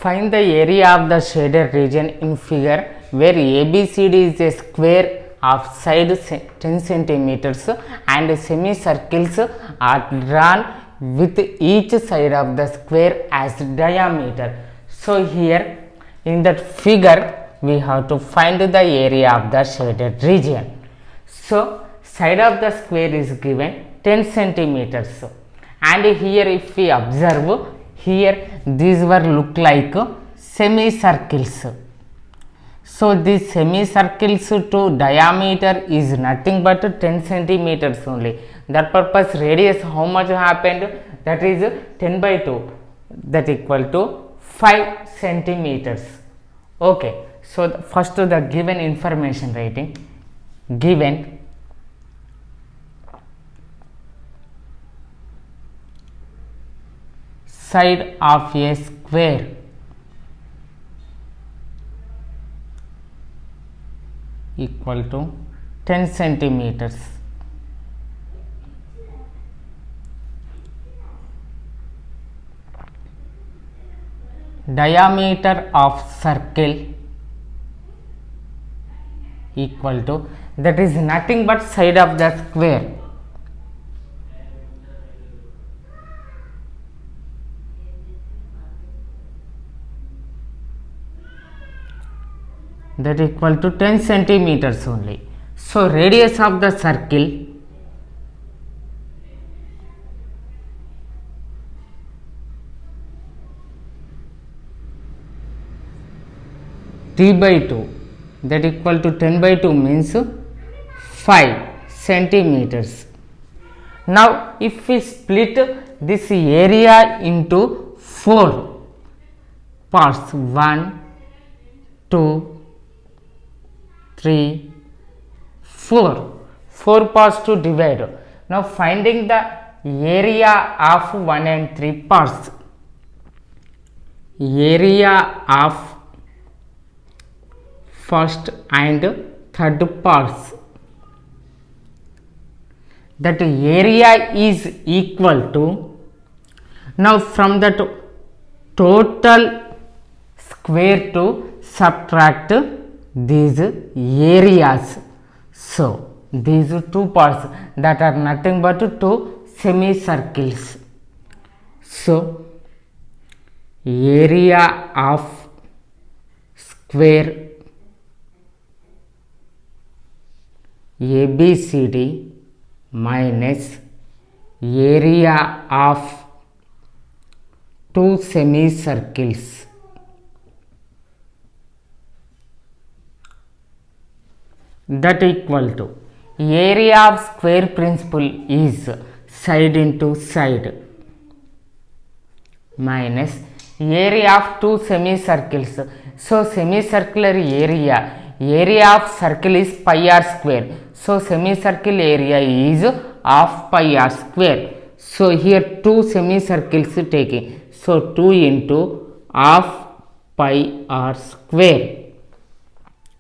Find the area of the shaded region in figure where ABCD is a square of side 10 centimeters and semicircles are drawn with each side of the square as diameter. So here in that figure we have to find the area of the shaded region. So side of the square is given 10 centimeters and here if we observe, here these were look like semicircles. So this semicircles to diameter is nothing but 10 centimeters only. That purpose radius how much happened? That is 10 by 2, that equal to 5 centimeters. Okay, so first the given information writing, given side of a square equal to 10 centimeters. Diameter of circle equal to, that is nothing but side of the square. That equal to 10 centimeters only. So radius of the circle t by 2, that equal to 10 by 2 means 5 centimeters. Now if we split this area into 4 parts, 1, 2, 3, 4 parts to divide. Now finding the area of 1 and 3 parts. Area of first and third parts. That area is equal to, now from that total square to subtract these areas. So these two parts that are nothing but two semicircles. So area of square ABCD minus area of two semicircles. That equal to, area of square principle is side into side minus area of two semicircles. So semicircular area of circle is pi r square. So semicircle area is half pi r square. So here two semicircles taking. So 2 into half pi r square.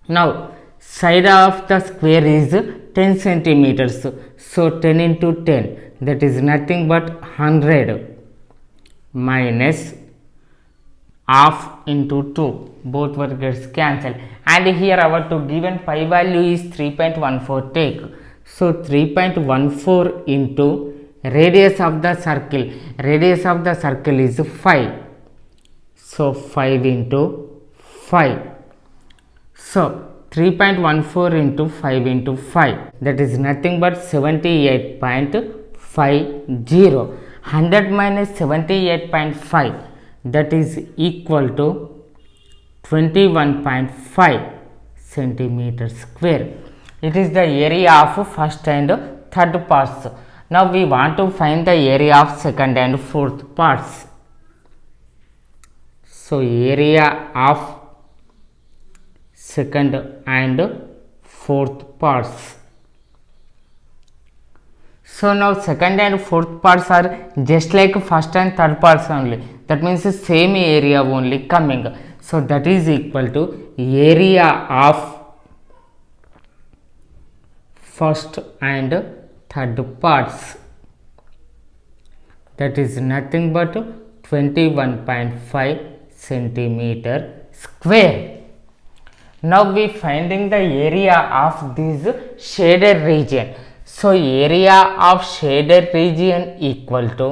Now side of the square is 10 centimeters. So 10 into 10, that is nothing but 100 minus half into 2, both were gets cancelled, and here our to given pi value is 3.14 take. So 3.14 into radius of the circle, radius of the circle is 5. So 5 into 5. So 3.14 into 5 into 5, that is nothing but 78.50. 100 minus 78.5, that is equal to 21.5 centimeters square. It is the area of first and third parts. Now we want to find the area of second and fourth parts. So area of second and fourth parts. So now second and fourth parts are just like first and third parts only. That means the same area only coming. So that is equal to area of first and third parts. That is nothing but 21.5 centimeter square. Now we finding the area of this shaded region. So area of shaded region equal to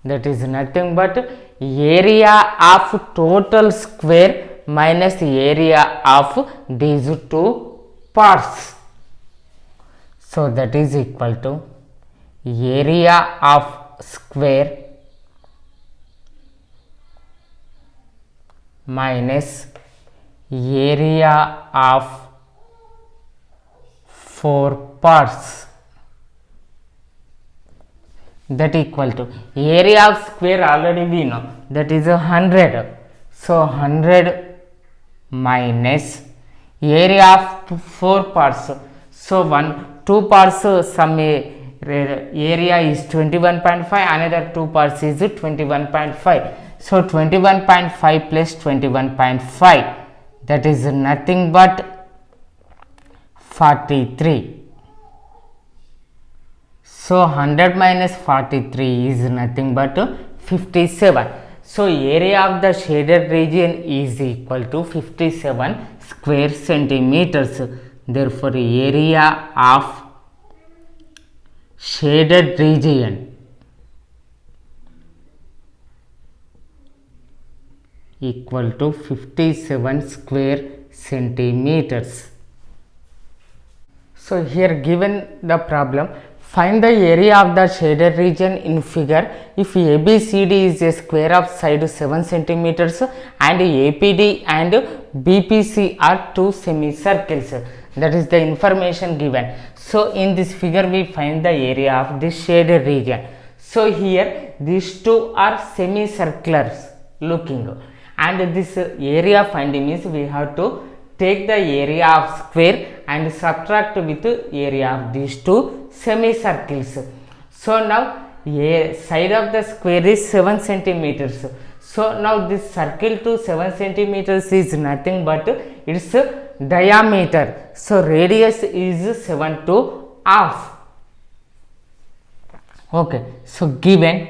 that is nothing but area of total square minus area of these two parts. So that is equal to area of square minus area of 4 parts, that equal to area of square already we know that is 100. So 100 minus area of 4 parts. So 2 parts some area is 21.5, another 2 parts is 21.5. So 21.5 plus 21.5, that is nothing but 43. So 100 minus 43 is nothing but 57. So area of the shaded region is equal to 57 square centimeters. Therefore area of shaded region equal to 57 square centimeters. So here given the problem, find the area of the shaded region in figure if ABCD is a square of side 7 centimeters and APD and BPC are two semicircles. That is the information given. So in this figure we find the area of this shaded region. So here these two are semicirculars looking, and this area finding means we have to take the area of square and subtract with area of these two semicircles. So now a side of the square is 7 centimeters. So now this circle to 7 centimeters is nothing but its diameter. So radius is 7 to half. Okay, so given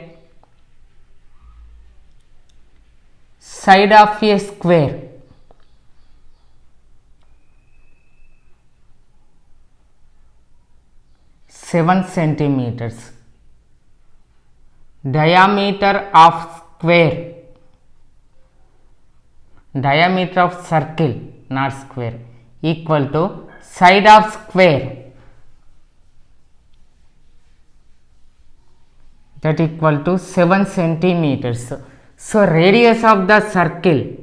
side of a square seven centimeters, diameter of square, diameter of circle not square, equal to side of square, that equal to 7 centimeters. So radius of the circle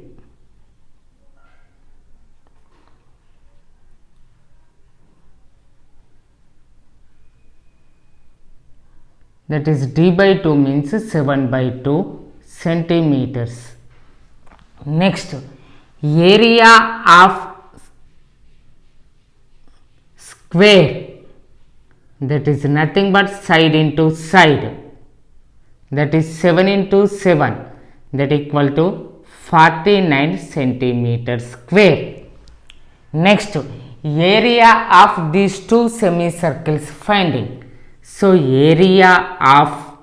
that is d by 2 means 7 by 2 centimeters. Next, area of square, that is nothing but side into side, that is 7 into 7, that equal to 49 centimeters square. Next, area of these two semicircles finding. So area of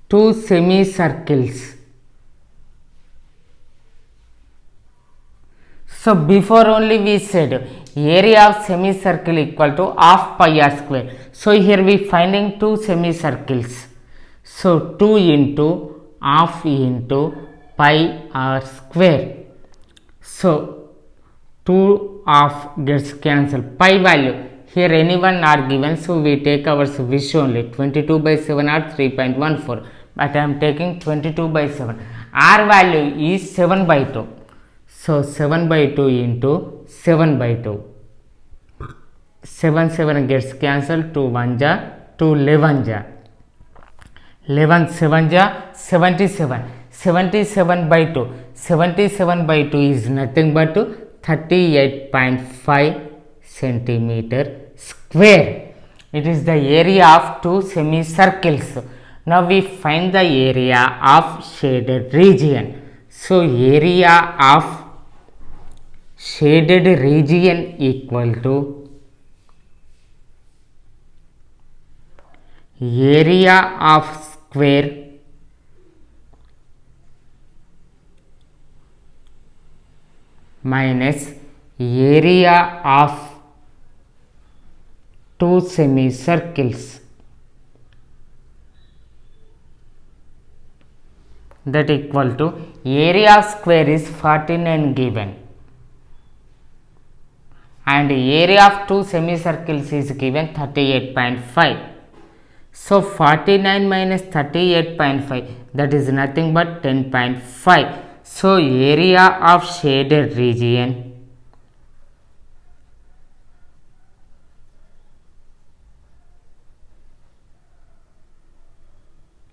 two semicircles. So before only we said area of semicircle equal to half pi r square. So here we finding two semicircles. So 2 into half into pi r square. So 2 half gets cancelled. Pi value here anyone are given, so we take our wish only. 22 by 7 or 3.14, but I am taking 22 by 7. R value is 7 by 2. So 7 by 2 into 7 by 2. 7 7 gets cancelled. 2 1 ja, 2 11 ja. 11 7 ja, 77. 77 by 2. 77 by 2 is nothing but 38.5 centimeter square. It is the area of two semicircles. Now we find the area of shaded region. So area of shaded region equal to area of square minus area of two semicircles, that equal to area of square is 49 given and area of two semicircles is given 38.5. So 49 minus 38.5, that is nothing but 10.5. So area of shaded region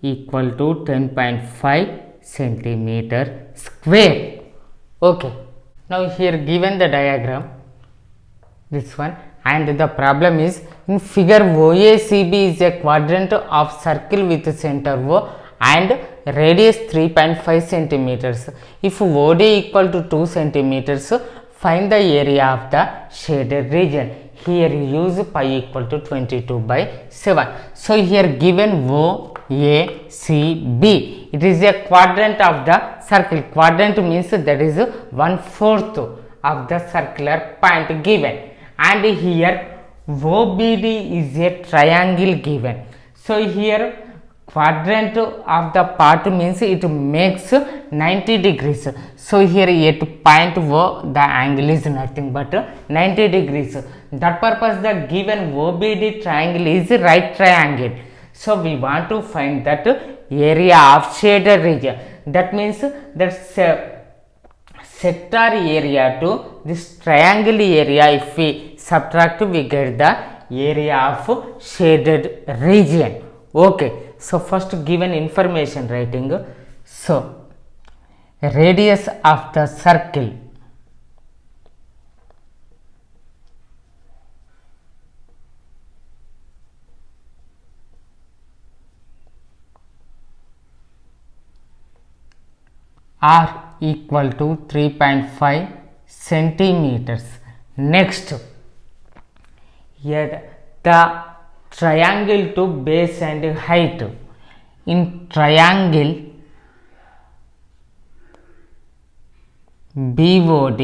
equal to 10.5 centimeter square. Okay, now here given the diagram, this one, and the problem is in figure OACB is a quadrant of circle with center O and radius 3.5 centimeters. If OD equal to 2 centimeters, find the area of the shaded region. Here use pi equal to 22/7. So here given OACB, it is a quadrant of the circle. Quadrant means that is 1/4 of the circular point given, and here OBD is a triangle given. So here quadrant of the part means it makes 90 degrees. So here at point O the angle is nothing but 90 degrees. That purpose the given OBD triangle is right triangle. So we want to find that area of shaded region. That means that sector area to this triangle area, if we subtract, we get the area of shaded region. Okay, so first given information writing. So radius of the circle are equal to 3.5 centimeters. Next, here the triangle to base and height. In triangle BOD,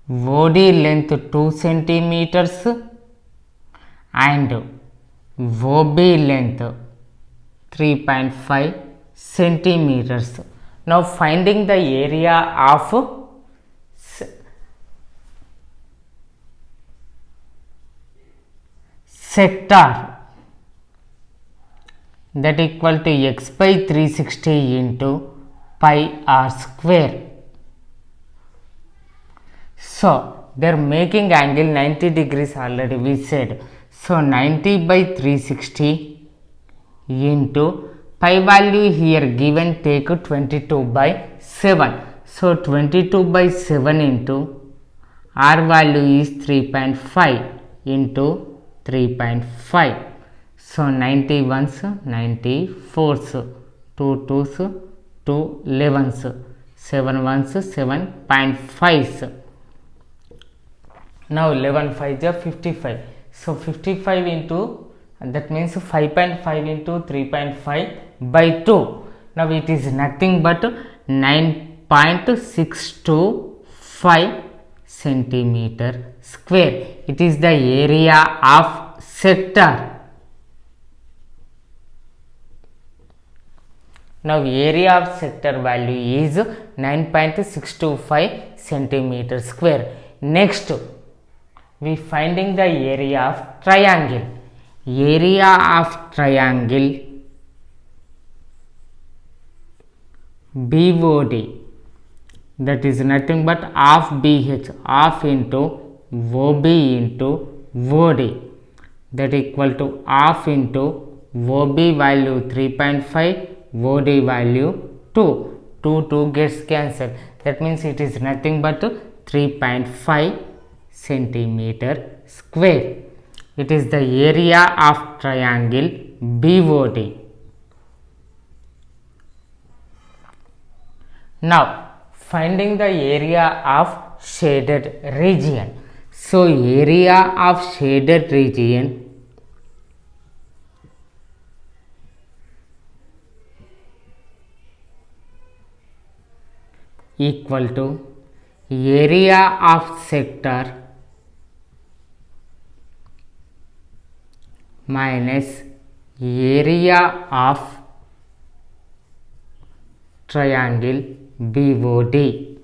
OD length 2 centimeters and OB length 3.5 centimeters. Now finding the area of sector, that equal to x by 360 into pi r square. So they are making angle 90 degrees already we said. So 90/360 into pi value here given, take 22/7. So 22/7 into r value is 3.5 into 3.5. So 90 ones, 90 fours, 2 twos, 2 11s, 7 ones, 7.5s. Now 11 5s are 55. So 55 into, that means 5.5 into 3.5/2. Now it is nothing but 9.625 centimeter square. It is the area of sector. Now area of sector value is 9.625 centimeter square. Next, we finding the area of triangle. Area of triangle BOD, that is nothing but half BH, half into OB into OD, that equal to half into OB value 3.5, OD value 2. 2 gets cancelled. That means it is nothing but 3.5 centimeter square. It is the area of triangle BOD. Now finding the area of shaded region. So area of shaded region equal to area of sector minus area of triangle BOD,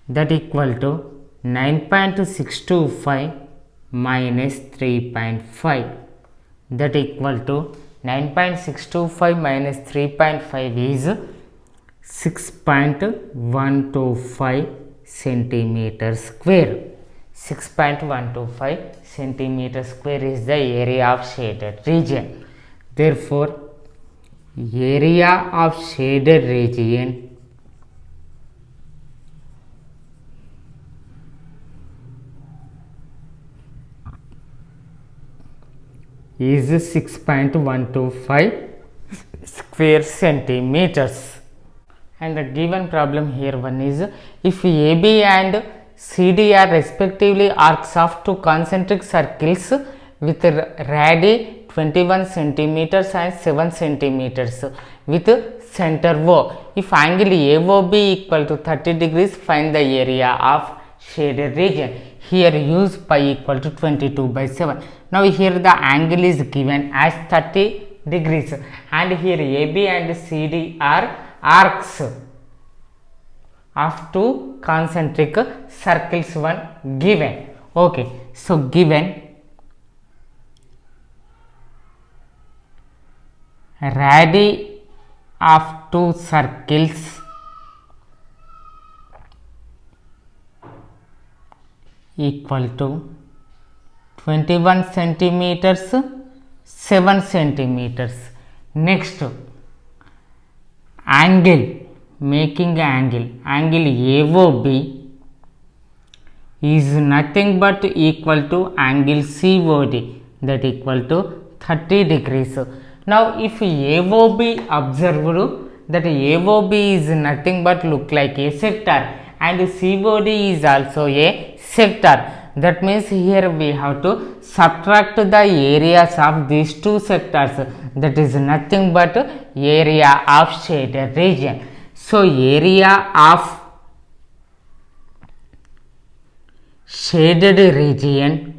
that equal to 9.625 minus 3.5, that equal to 9.625 minus 3.5 is 6.125 centimeter square. 6.125 centimeter square is the area of shaded region. Therefore, area of shaded region is 6.125 square centimeters. And the given problem here one is, if AB and CD are respectively arcs of two concentric circles with radii 21 centimeters and 7 centimeters with center O. If angle AOB equal to 30 degrees, find the area of shaded region. Here use pi equal to 22/7. Now here the angle is given as 30 degrees and here AB and CD are arcs of two concentric circles one given. Okay, so given radii of two circles equal to 21 centimeters, 7 centimeters. Next, angle, making angle AOB is nothing but equal to angle COD, that equal to 30 degrees. Now if AOB observed, that AOB is nothing but look like a sector and COD is also a sector. That means here we have to subtract the areas of these two sectors, that is nothing but area of shaded region. So area of shaded region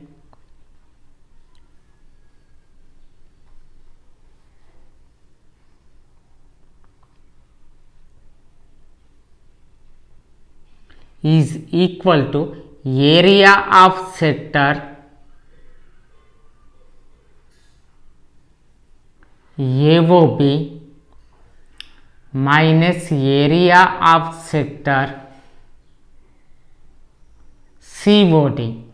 is equal to area of sector AOB minus area of sector COD.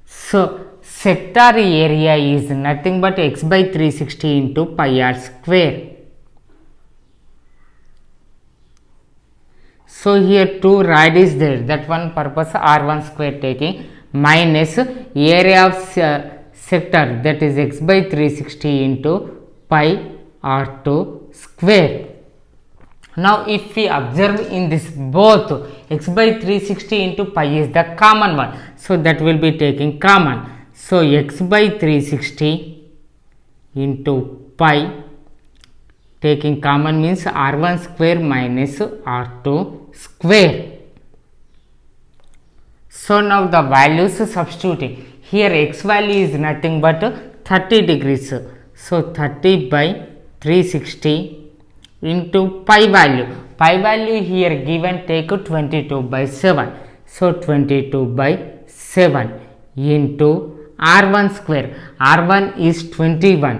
So sector area is nothing but x by 360 into pi r square. So here two rad is there, that one purpose r1 square taking minus area of sector, that is x by 360 into pi r2 square. Now if we observe in this both, x by 360 into pi is the common one, so that will be taking common. So x by 360 into pi taking common means r1 square minus r2 square. So now the values substituting, here x value is nothing but 30 degrees, so 30 by 360 into pi value here given, take 22/7, so 22/7 into r1 square, r1 is 21,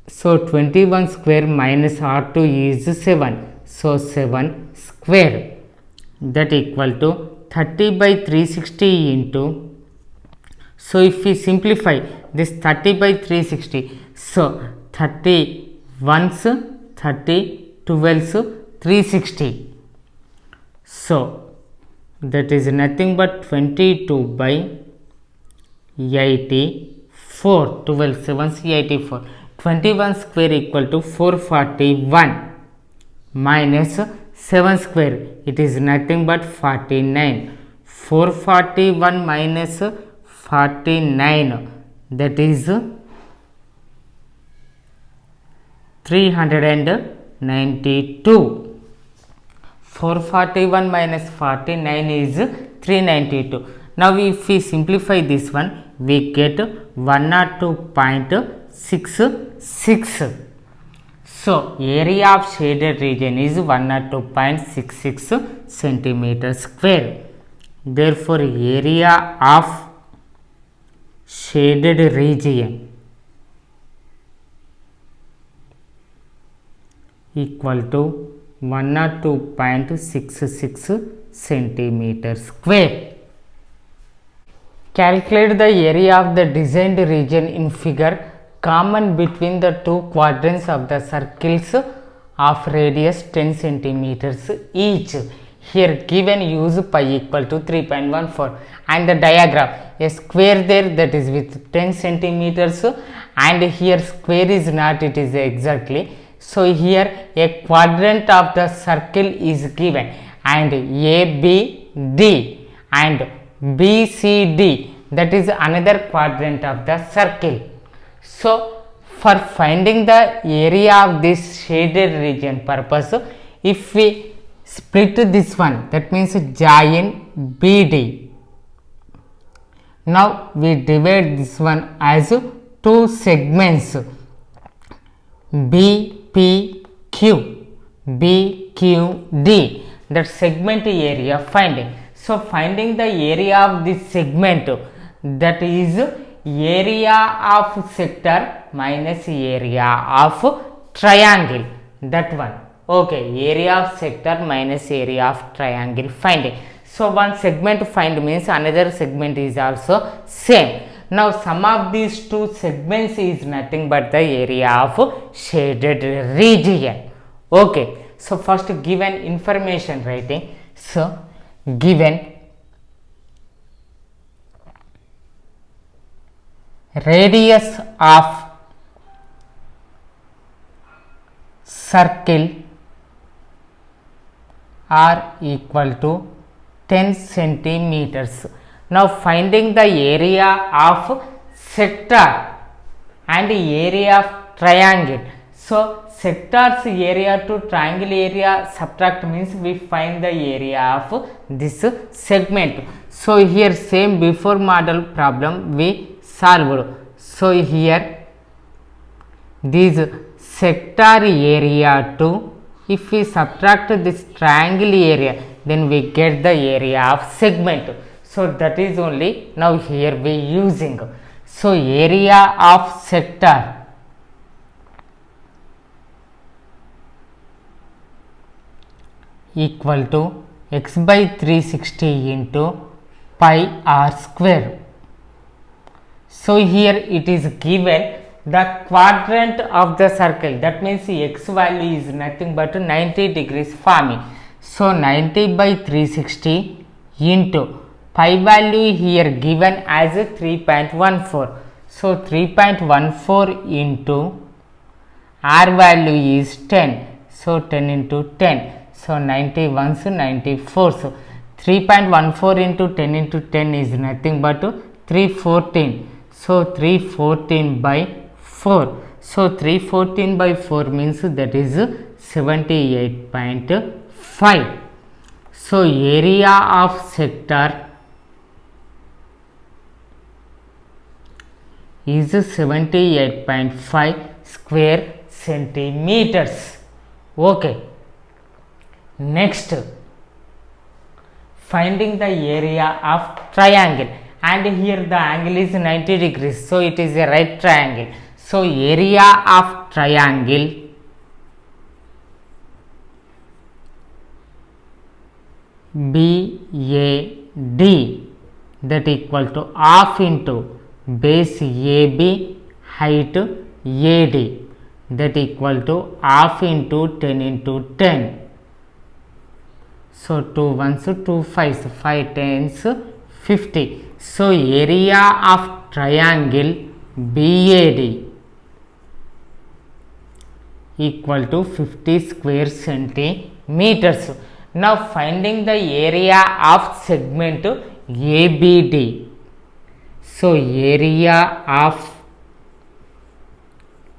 so 21 square minus r2 is 7, so 7 square, that equal to 30 by 360 into, so if we simplify this 30 by 360, so 30 ones 30 12s 360, so that is nothing but 22/84, 12 7s 84, 21 square equal to 441 minus 7 square, it is nothing but 49, 441 minus 49, that is 392. 441 minus 49 is 392. Now if we simplify this one, we get 102.66. So area of shaded region is 102.66 centimeter square. Therefore area of shaded region equal to 102.66 centimeter square. Calculate the area of the designed region in figure common between the two quadrants of the circles of radius 10 centimeters each. Here given use pi equal to 3.14 and the diagram a square there that is with 10 centimeters and here square is not, it is exactly. So here a quadrant of the circle is given and ABD and BCD, that is another quadrant of the circle. So for finding the area of this shaded region purpose, if we split this one, that means join BD. Now we divide this one as two segments BPQ, BQD, that segment area finding. So finding the area of this segment, that is area of sector minus area of triangle, that one. Okay, area of sector minus area of triangle finding. So one segment find means another segment is also same. Now sum of these two segments is nothing but the area of shaded region. Okay, so first given information writing. So given radius of circle are equal to 10 centimeters. Now finding the area of sector and area of triangle. So sector's area to triangle area subtract means we find the area of this segment. So here same before model problem we solved. So here this sector area to, if we subtract this triangle area, then we get the area of segment. So that is only now here we using. So area of sector equal to x by 360 into pi r square. So here it is given the quadrant of the circle, that means x value is nothing but 90 degrees for me. So 90 by 360 into pi value here given as 3.14. So 3.14 into r value is 10. So 10 into 10. So 90 ones 94. So 3.14 into 10 into 10 is nothing but 314. So 314 by 4. So 314 by 4 means that is 78.5. So area of sector is 78.5 square centimeters. Okay. Next, finding the area of triangle, and here the angle is 90 degrees, so it is a right triangle. So area of triangle BAD, that equal to half into base AB height AD, that equal to half into 10 into 10. So 2 ones 2 5s, 5 tens 50. So area of triangle BAD equal to 50 square centimeters. Now finding the area of segment ABD. So area of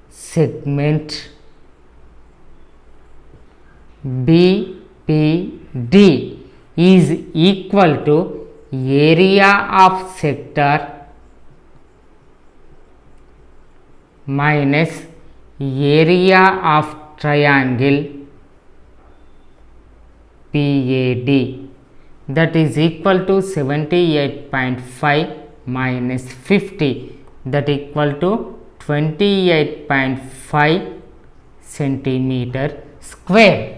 segment BAD BPD is equal to area of sector minus area of triangle PAD, that is equal to 78.5 minus 50, that equal to 28.5 centimeter square.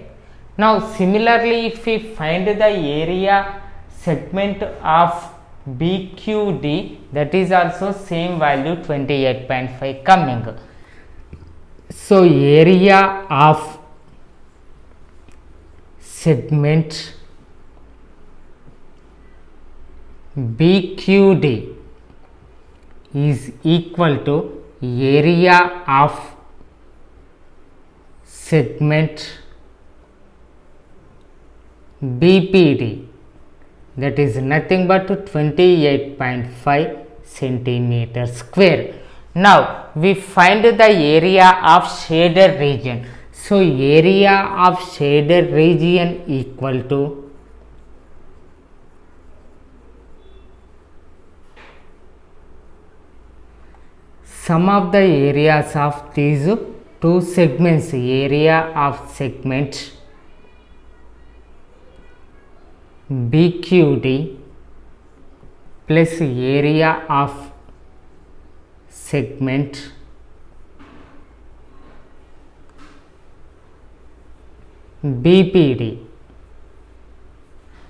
Now similarly, if we find the area segment of BQD, that is also same value 28.5 coming. So area of segment BQD is equal to area of segment BPD, that is nothing but 28.5 centimeter square. Now we find the area of shaded region. So area of shaded region equal to sum of the areas of these two segments, area of segment BQD plus area of segment BPD.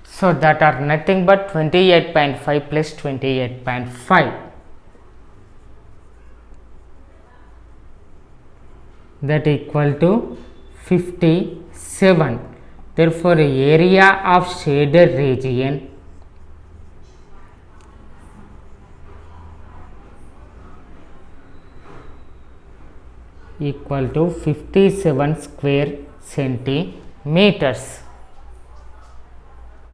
So that are nothing but 28.5 plus 28.5, that equal to 57. Therefore area of shaded region equal to 57 square centimeters.